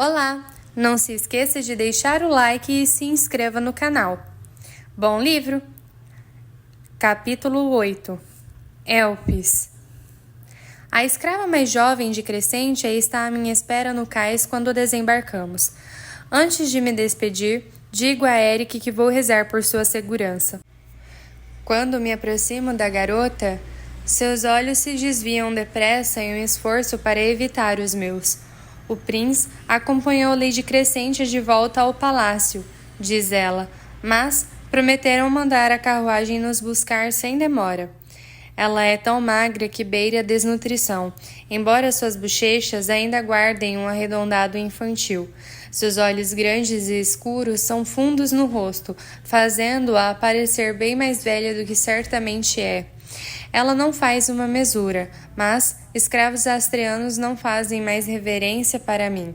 Olá! Não se esqueça de deixar o like e se inscreva no canal. Bom livro! Capítulo 8 Elpis. A escrava mais jovem de Crescente está à minha espera no cais quando desembarcamos. Antes de me despedir, digo a Eric que vou rezar por sua segurança. Quando me aproximo da garota, seus olhos se desviam depressa em um esforço para evitar os meus. O Prince acompanhou Lady Crescente de volta ao palácio, diz ela, mas prometeram mandar a carruagem nos buscar sem demora. Ela é tão magra que beira a desnutrição, embora suas bochechas ainda guardem um arredondado infantil. Seus olhos grandes e escuros são fundos no rosto, fazendo-a parecer bem mais velha do que certamente é. Ela não faz uma mesura, mas escravos astreanos não fazem mais reverência para mim.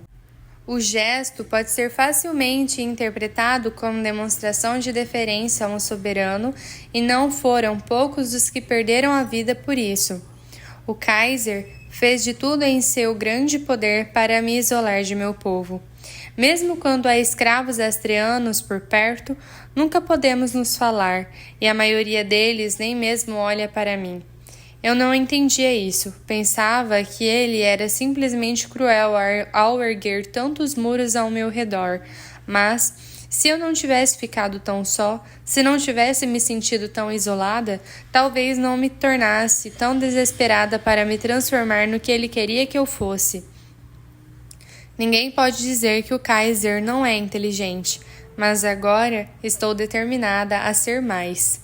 O gesto pode ser facilmente interpretado como demonstração de deferência a um soberano, e não foram poucos os que perderam a vida por isso. O Kaiser fez de tudo em seu grande poder para me isolar de meu povo. Mesmo quando há escravos astreanos por perto, nunca podemos nos falar, e a maioria deles nem mesmo olha para mim. Eu não entendia isso. Pensava que ele era simplesmente cruel ao erguer tantos muros ao meu redor. Mas, se eu não tivesse ficado tão só, se não tivesse me sentido tão isolada, talvez não me tornasse tão desesperada para me transformar no que ele queria que eu fosse. Ninguém pode dizer que o Kaiser não é inteligente, mas agora estou determinada a ser mais.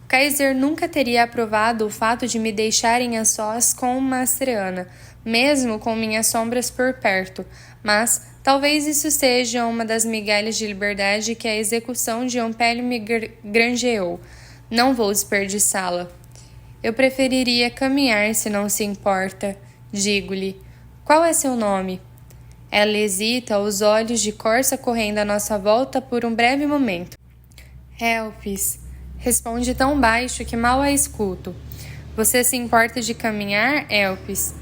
Kaiser nunca teria aprovado o fato de me deixarem a sós com uma astreana, mesmo com minhas sombras por perto, mas talvez isso seja uma das migalhas de liberdade que a execução de Ompelli me granjeou. Não vou desperdiçá-la. Eu preferiria caminhar, se não se importa. Digo-lhe. Qual é seu nome? Ela hesita, os olhos de corça correndo à nossa volta por um breve momento. Elpis. Responde tão baixo que mal a escuto. Você se importa de caminhar, Elpis?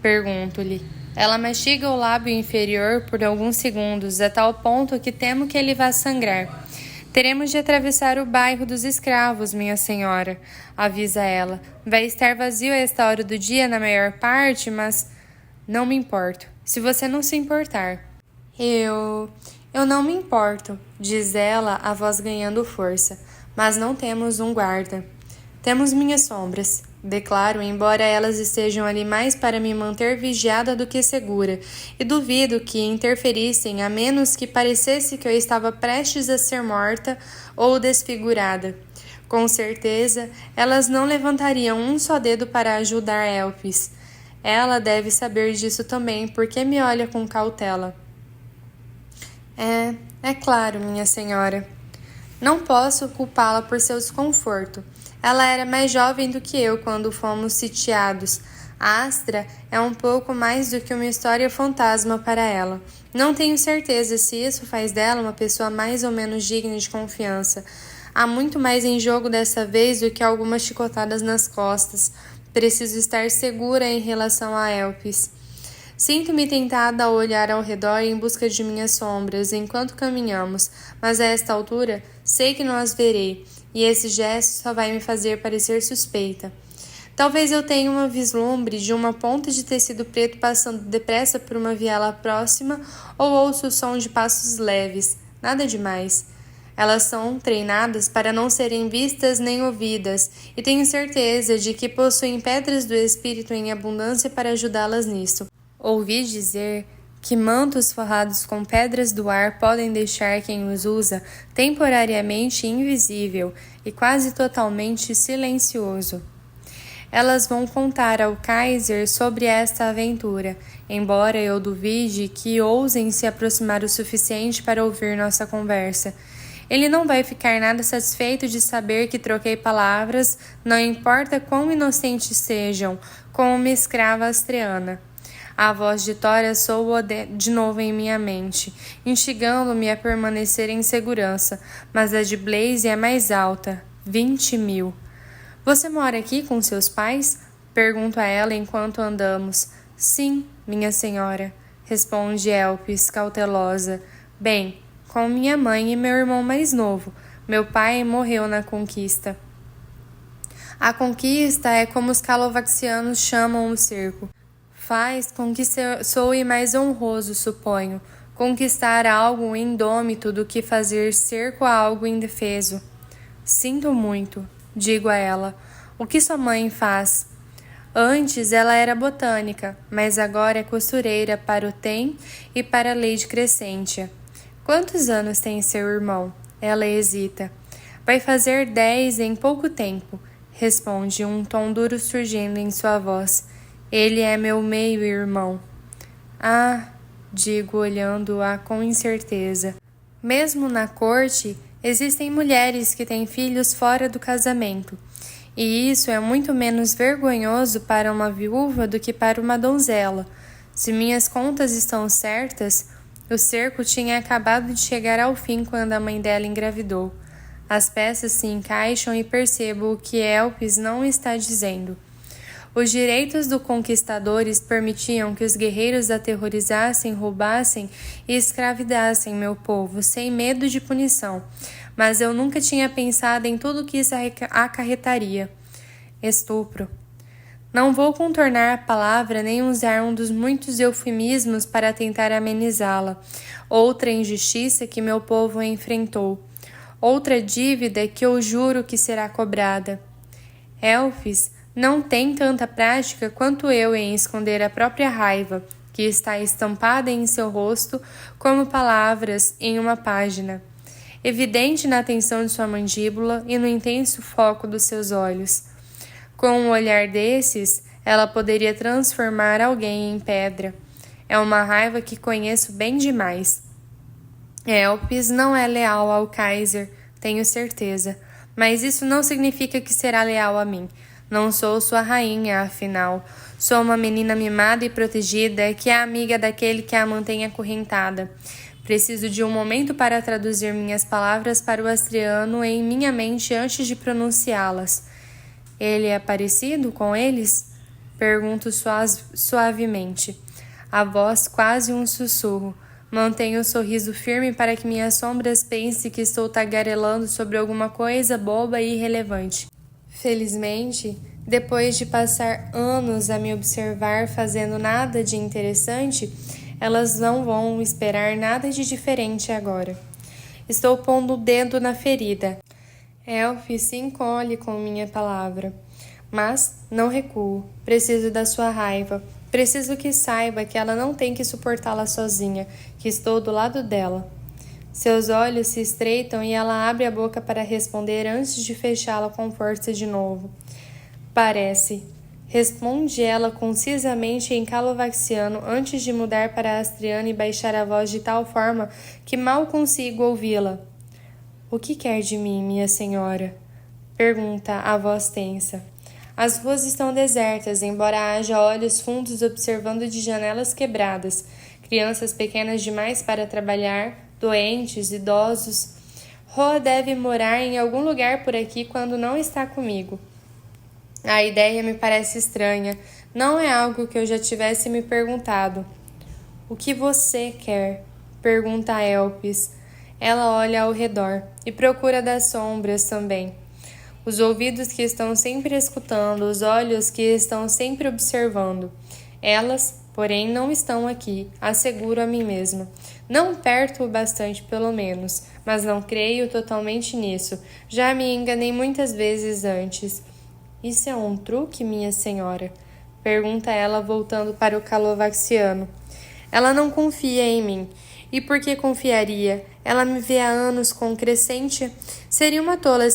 Pergunto-lhe. Ela mastiga o lábio inferior por alguns segundos, a tal ponto que temo que ele vá sangrar. Teremos de atravessar o bairro dos escravos, minha senhora, avisa ela. Vai estar vazio a esta hora do dia na maior parte, mas não me importo. Se você não se importar. Eu não me importo, diz ela, a voz ganhando força. Mas não temos um guarda. Temos minhas sombras, declaro, embora elas estejam ali mais para me manter vigiada do que segura, e duvido que interferissem a menos que parecesse que eu estava prestes a ser morta ou desfigurada. Com certeza, elas não levantariam um só dedo para ajudar Elpis. Ela deve saber disso também, porque me olha com cautela. É claro, minha senhora. Não posso culpá-la por seu desconforto. Ela era mais jovem do que eu quando fomos sitiados. A Astra é um pouco mais do que uma história fantasma para ela. Não tenho certeza se isso faz dela uma pessoa mais ou menos digna de confiança. Há muito mais em jogo dessa vez do que algumas chicotadas nas costas. Preciso estar segura em relação a Elpis. Sinto-me tentada a olhar ao redor em busca de minhas sombras enquanto caminhamos, mas a esta altura sei que não as verei, e esse gesto só vai me fazer parecer suspeita. Talvez eu tenha uma vislumbre de uma ponta de tecido preto passando depressa por uma viela próxima, ou ouço o som de passos leves, nada demais. Elas são treinadas para não serem vistas nem ouvidas, e tenho certeza de que possuem pedras do espírito em abundância para ajudá-las nisso. Ouvi dizer que mantos forrados com pedras do ar podem deixar quem os usa temporariamente invisível e quase totalmente silencioso. Elas vão contar ao Kaiser sobre esta aventura, embora eu duvide que ousem se aproximar o suficiente para ouvir nossa conversa. Ele não vai ficar nada satisfeito de saber que troquei palavras, não importa quão inocentes sejam, com uma escrava astreana. A voz de Tora soa de novo em minha mente, instigando-me a permanecer em segurança, mas a de Blaze é mais alta, 20.000. Você mora aqui com seus pais? Pergunto a ela enquanto andamos. Sim, minha senhora. responde Elpis, cautelosa. Bem, com minha mãe e meu irmão mais novo. Meu pai morreu na conquista. A conquista é como os calovaxianos chamam o cerco. Faz com que soe mais honroso, suponho, conquistar algo indômito do que fazer cerco a algo indefeso. Sinto muito, digo a ela. O que sua mãe faz? Antes ela era botânica, mas agora é costureira para o TEM e para a Lady Crescentia. Quantos anos tem seu irmão? Ela hesita. Vai fazer 10 em pouco tempo, responde, um tom duro surgindo em sua voz. Ele é meu meio-irmão. Ah, digo olhando-a com incerteza. Mesmo na corte, existem mulheres que têm filhos fora do casamento. E isso é muito menos vergonhoso para uma viúva do que para uma donzela. Se minhas contas estão certas, o cerco tinha acabado de chegar ao fim quando a mãe dela engravidou. As peças se encaixam e percebo o que Elpis não está dizendo. Os direitos dos conquistadores permitiam que os guerreiros aterrorizassem, roubassem e escravizassem meu povo, sem medo de punição. Mas eu nunca tinha pensado em tudo que isso acarretaria. Estupro. Não vou contornar a palavra nem usar um dos muitos eufemismos para tentar amenizá-la. Outra injustiça que meu povo enfrentou. Outra dívida que eu juro que será cobrada. Elfis não tem tanta prática quanto eu em esconder a própria raiva, que está estampada em seu rosto como palavras em uma página, evidente na tensão de sua mandíbula e no intenso foco dos seus olhos. Com um olhar desses, ela poderia transformar alguém em pedra. É uma raiva que conheço bem demais. Elpis não é leal ao Kaiser, tenho certeza, mas isso não significa que será leal a mim. Não sou sua rainha, afinal. Sou uma menina mimada e protegida que é amiga daquele que a mantém acorrentada. Preciso de um momento para traduzir minhas palavras para o astriano em minha mente antes de pronunciá-las. Ele é parecido com eles? Pergunto suavemente. A voz quase um sussurro. Mantenho o sorriso firme para que minhas sombras pensem que estou tagarelando sobre alguma coisa boba e irrelevante. Felizmente, depois de passar anos a me observar fazendo nada de interessante, elas não vão esperar nada de diferente agora. Estou pondo o dedo na ferida. Elf se encolhe com minha palavra. Mas não recuo. Preciso da sua raiva. Preciso que saiba que ela não tem que suportá-la sozinha, que estou do lado dela. Seus olhos se estreitam e ela abre a boca para responder antes de fechá-la com força de novo. Parece. Responde ela concisamente em calovaxiano antes de mudar para astriano e baixar a voz de tal forma que mal consigo ouvi-la. O que quer de mim, minha senhora? Pergunta a voz tensa. As ruas estão desertas, embora haja olhos fundos observando de janelas quebradas, crianças pequenas demais para trabalhar, doentes, idosos. Roa deve morar em algum lugar por aqui quando não está comigo. A ideia me parece estranha. Não é algo que eu já tivesse me perguntado. O que você quer? Pergunta a Elpis. Ela olha ao redor e procura das sombras também. Os ouvidos que estão sempre escutando, os olhos que estão sempre observando. Elas, porém, não estão aqui, asseguro a mim mesma. Não perto o bastante, pelo menos, mas não creio totalmente nisso. Já me enganei muitas vezes antes. Isso é um truque, minha senhora? Pergunta ela, voltando para o calovaxiano. Ela não confia em mim. E por que confiaria? Ela me vê há anos com Crescentia. Seria uma tola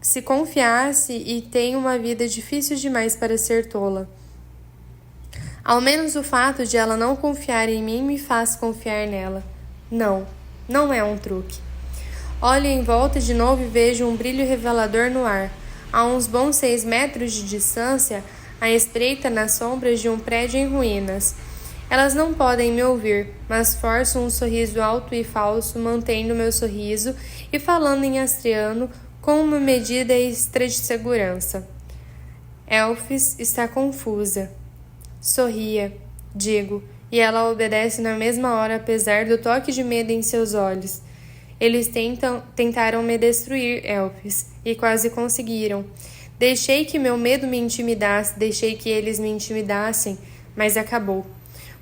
se confiasse e tem uma vida difícil demais para ser tola. Ao menos o fato de ela não confiar em mim me faz confiar nela. Não, não é um truque. Olho em volta de novo e vejo um brilho revelador no ar. A uns bons 6 metros de distância, à espreita nas sombras de um prédio em ruínas. Elas não podem me ouvir, mas forço um sorriso alto e falso, mantendo meu sorriso e falando em astriano com uma medida extra de segurança. Elfis está confusa. Sorria, digo, e ela obedece na mesma hora apesar do toque de medo em seus olhos. Eles tentaram me destruir, Elpis, e quase conseguiram. Deixei que meu medo me intimidasse, deixei que eles me intimidassem, mas acabou.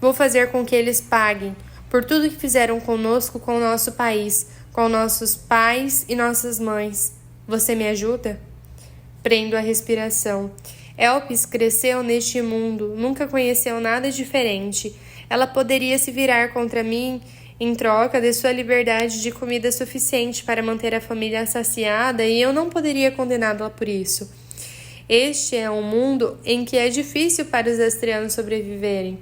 Vou fazer com que eles paguem por tudo que fizeram conosco, com o nosso país, com nossos pais e nossas mães. Você me ajuda? Prendo a respiração. Elpis cresceu neste mundo, nunca conheceu nada diferente. Ela poderia se virar contra mim em troca de sua liberdade de comida suficiente para manter a família saciada e eu não poderia condená-la por isso. Este é um mundo em que é difícil para os astrianos sobreviverem,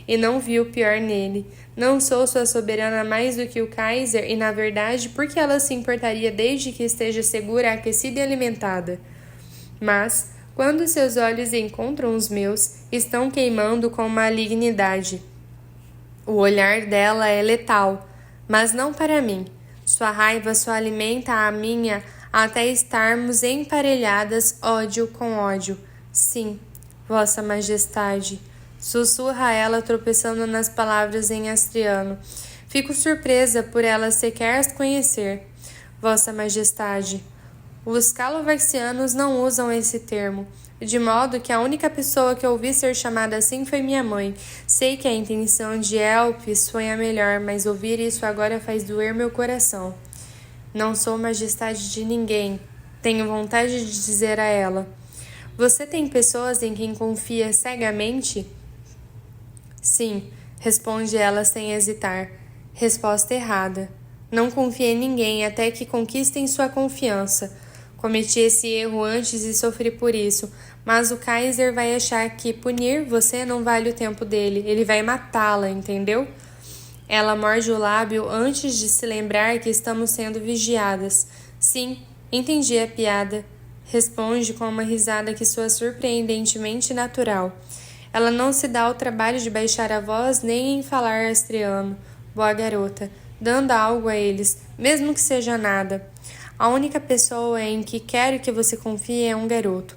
e não vi o pior nele. Não sou sua soberana mais do que o Kaiser, e na verdade, por que ela se importaria desde que esteja segura, aquecida e alimentada? Mas, quando seus olhos encontram os meus, estão queimando com malignidade. O olhar dela é letal, mas não para mim. Sua raiva só alimenta a minha até estarmos emparelhadas ódio com ódio. Sim, Vossa Majestade. Sussurra ela, tropeçando nas palavras em astriano. Fico surpresa por ela sequer as conhecer. Vossa Majestade. Os calovaxianos não usam esse termo, de modo que a única pessoa que ouvi ser chamada assim foi minha mãe. Sei que a intenção de Elpis foi a melhor, mas ouvir isso agora faz doer meu coração. Não sou majestade de ninguém, tenho vontade de dizer a ela. Você tem pessoas em quem confia cegamente? Sim, responde ela sem hesitar. Resposta errada. Não confie em ninguém até que conquistem sua confiança. Cometi esse erro antes e sofri por isso, mas o Kaiser vai achar que punir você não vale o tempo dele. Ele vai matá-la, entendeu? Ela morde o lábio antes de se lembrar que estamos sendo vigiadas. Sim, entendi a piada. Responde com uma risada que soa surpreendentemente natural. Ela não se dá o trabalho de baixar a voz nem em falar astriano. Boa garota, dando algo a eles, mesmo que seja nada. A única pessoa em que quero que você confie é um garoto.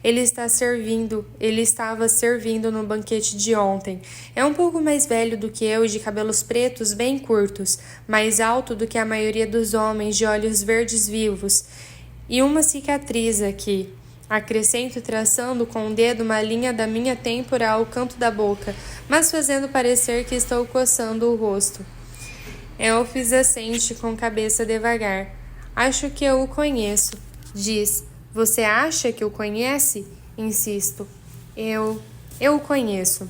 Ele estava servindo no banquete de ontem. É um pouco mais velho do que eu e de cabelos pretos bem curtos, mais alto do que a maioria dos homens, de olhos verdes vivos. E uma cicatriz aqui. Acrescento traçando com o dedo uma linha da minha têmpora ao canto da boca, mas fazendo parecer que estou coçando o rosto. Elpis assente com cabeça devagar. Acho que eu o conheço, diz. Você acha que o conhece? Insisto. Eu o conheço.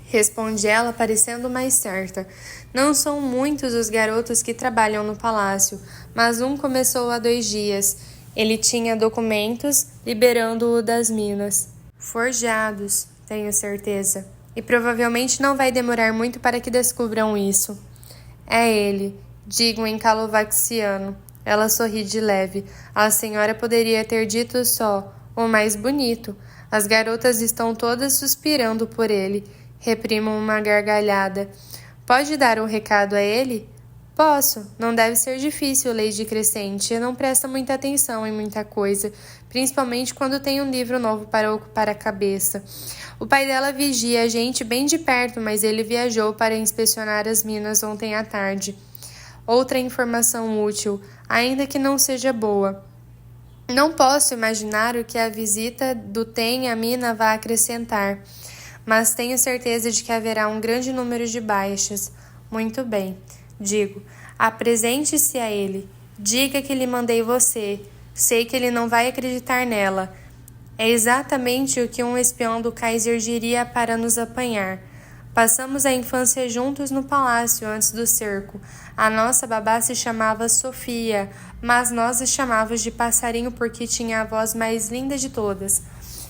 Responde ela, parecendo mais certa. Não são muitos os garotos que trabalham no palácio, mas um começou há 2 dias. Ele tinha documentos liberando-o das minas. Forjados, tenho certeza. E provavelmente não vai demorar muito para que descubram isso. É ele, digo em calovaxiano. Ela sorri de leve. A senhora poderia ter dito só, o mais bonito. As garotas estão todas suspirando por ele. Reprimo uma gargalhada. Pode dar um recado a ele? Posso. Não deve ser difícil, Lady Crescente. Não presta muita atenção em muita coisa, principalmente quando tem um livro novo para ocupar a cabeça. O pai dela vigia a gente bem de perto, mas ele viajou para inspecionar as minas ontem à tarde. Outra informação útil, ainda que não seja boa. Não posso imaginar o que a visita do Tem à mina vai acrescentar, mas tenho certeza de que haverá um grande número de baixas. Muito bem, digo, apresente-se a ele. Diga que lhe mandei você. Sei que ele não vai acreditar nela. É exatamente o que um espião do Kaiser diria para nos apanhar. Passamos a infância juntos no palácio antes do cerco. A nossa babá se chamava Sofia, mas nós a chamávamos de passarinho porque tinha a voz mais linda de todas.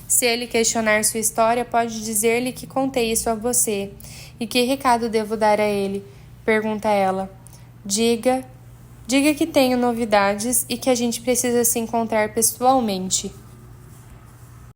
Se ele questionar sua história, pode dizer-lhe que contei isso a você. E que recado devo dar a ele? Pergunta ela. Diga que tenho novidades e que a gente precisa se encontrar pessoalmente.